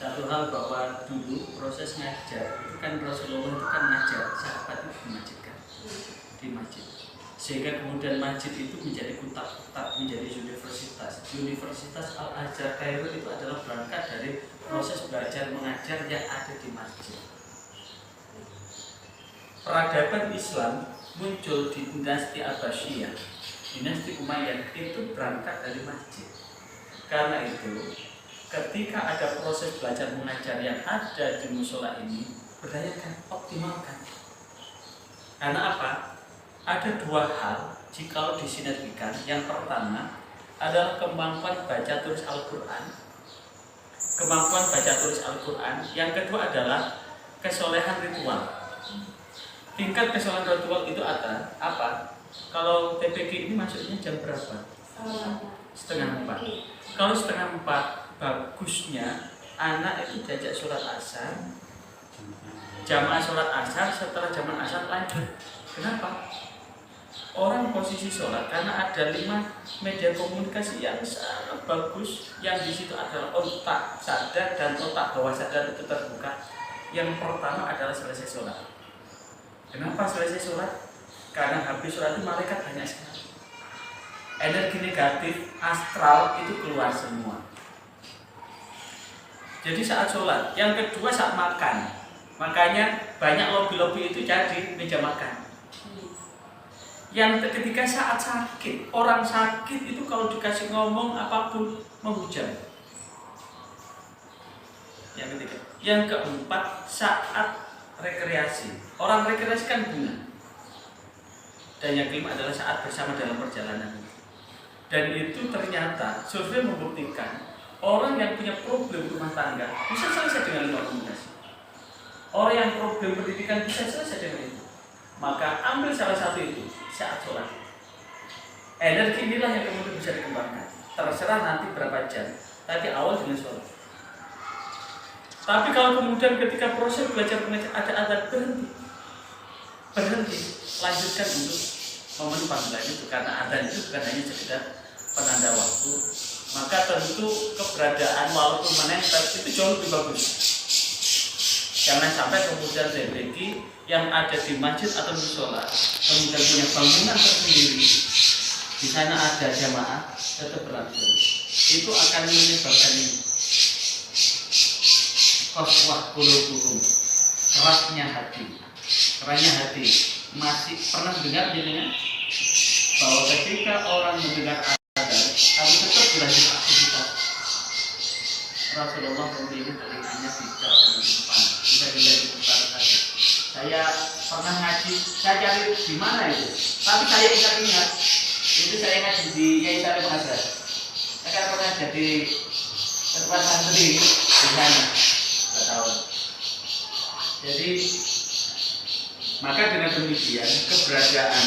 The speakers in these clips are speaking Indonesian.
Satu hal bahwa dulu proses ngajar itu kan Rasulullah itu kan ngajar sahabat itu di masjid kan, di masjid. Sehingga kemudian masjid itu menjadi kutak-kutak, menjadi universitas. Universitas Al-Azhar Kairo itu adalah berangkat dari proses belajar mengajar yang ada di masjid. Peradaban Islam muncul di dinasti Abbasiyah, dinasti Umayyad itu berangkat dari masjid. Karena itu, ketika ada proses belajar mengajar yang ada di musola ini, berdayakan, optimalkan. Karena apa? Ada dua hal jika disinergikan. Yang pertama adalah kemampuan baca tulis Al-Quran. Kemampuan baca tulis Al-Quran. Yang kedua adalah kesolehan ritual. Tingkat kesolehan ritual itu ada apa? Kalau TPG ini masuknya jam berapa? Setengah 4. Kalau setengah 4, bagusnya anak itu diajak sholat asar, jamaah sholat asar, setelah jamaah asar lanjut. Kenapa? Orang posisi sholat karena ada 5 media komunikasi yang sangat bagus, yang di situ adalah otak sadar dan otak bawah sadar itu terbuka. Yang pertama adalah selesai sholat. Kenapa selesai sholat? Karena habis sholat itu malaikat banyak sekali. Energi negatif astral itu keluar semua. Jadi saat sholat. Yang kedua saat makan. Makanya banyak lobi-lobi itu jadi meja makan. Yang ketiga saat sakit. Orang sakit itu kalau dikasih ngomong apapun menghujam. Yang ketiga. Yang keempat saat rekreasi. Orang rekreasi kan bunga. Dan yang kelima adalah saat bersama dalam perjalanan. Dan itu ternyata survei membuktikan orang yang punya problem rumah tangga bisa selesai dengan 5 komunikasi. Orang yang problem pendidikan bisa selesai dengan itu. Maka ambil salah satu itu saat sholat. Energi inilah yang kemudian bisa dikembangkan. Terserah nanti berapa jam. Tapi awal dengan sholat. Tapi kalau kemudian ketika proses belajar mengajar ada azan, berhenti, lanjutkan untuk momen panggilan itu. Karena azan itu bukan hanya sekedar penanda waktu. Maka tentu keberadaan walaupun menempel itu jauh lebih bagus. Jangan sampai kemudian TPG yang ada di masjid atau musola kemudian punya bangunan tersendiri, di sana ada jamaah tetap berlangsung. Itu akan menyebabkan qaswah qulubuhum, kerasnya hati. Masih pernah dengar jenengan bahwa ketika orang mendengar azan tapi tetap berlanjut aktivitas, Rasulullah memberikan telinganya tidak depan, tidak dilihat di depan saja. Saya pernah ngaji, saya cari di mana itu, tapi saya ingat itu saya ngaji di Yai Saleh Pengajar. Saya kan pernah jadi ketua santri di sana 2 tahun. Jadi maka dengan demikian keberadaan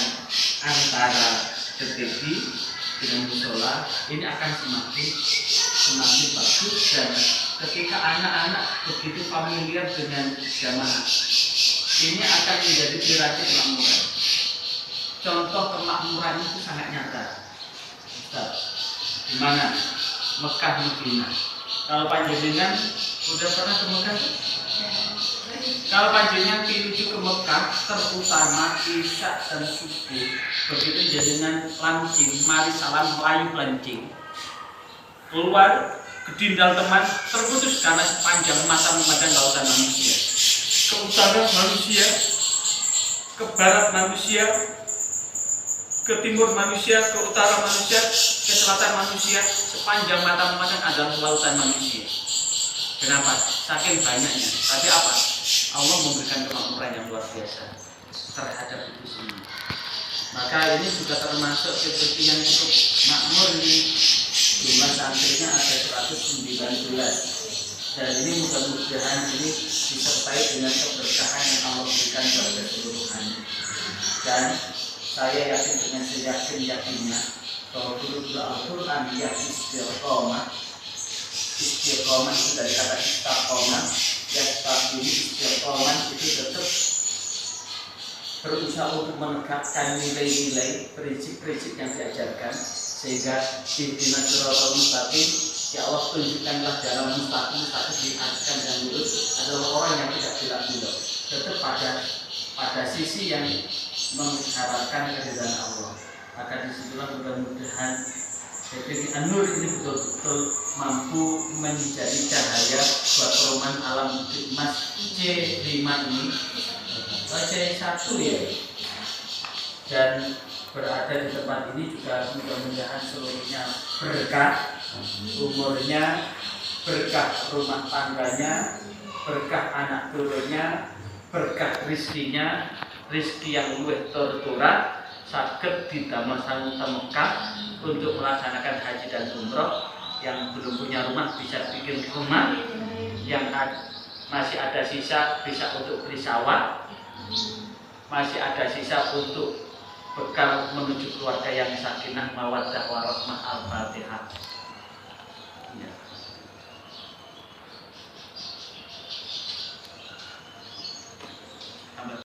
antara TPG dengan musola ini akan semakin bagus, dan ketika anak-anak begitu familiar dengan jamaah ini akan menjadi pirati kemakmuran. Contoh kemakmuran itu sangat nyata. Ustaz, di mana? Mekah, Madinah. Kalau panjenengan sudah pernah ke Mekah? Kalau panjenengan menuju ke Mekah, terutama isya dan subuh, begitu jenengan lancing, mari salam melayu lancing, keluar kedindal teman terputus karena sepanjang mata memandang lautan manusia. Ke utara manusia, ke barat manusia, ke timur manusia, ke utara manusia, ke selatan manusia, sepanjang mata memandang adalah lautan manusia. Kenapa? Saking banyaknya. Tapi apa? Allah memberikan kemakmuran yang luar biasa terhadap itu semua. Maka ini juga termasuk seperti yang cukup makmur ini. Jumlah santrinya ada 119. Dan ini mudah-mudahan ini disertai dengan keberkahan yang Allah berikan kepada keseluruhannya. Dan saya yakin dengan seyakin-yakinnya bahwa guru-guru Al-Quran yang istiqomah itu dari kata istiqomah, ini istiqomah itu tetap berusaha untuk menegakkan nilai-nilai prinsip-prinsip yang diajarkan, sehingga di siratal mustaqim Ya Allah, tunjukkanlah jalan mustaqim diartikan dengan lurus adalah orang yang tidak bilang-bilang, tetap pada sisi yang mengharapkan keridhaan Allah. Maka disitulah mudah-mudahan jadi An-Nur ini betul-betul mampu menjadi cahaya buat roman alam Mas C5 ini, C1 ya, dan berada di tempat ini juga mudah-mudahan seluruhnya berkah, umurnya berkah, rumah tangganya berkah, anak turunnya berkah, rizkinya rizki yang luwih tur-turat saged didamel sangu Mekah untuk melaksanakan haji dan umroh. Yang belum punya rumah bisa bikin rumah, yang masih ada sisa bisa untuk beli sawah, masih ada sisa untuk bekal menuju keluarga yang sakinah mawaddah warahmah. Al-Fatihah.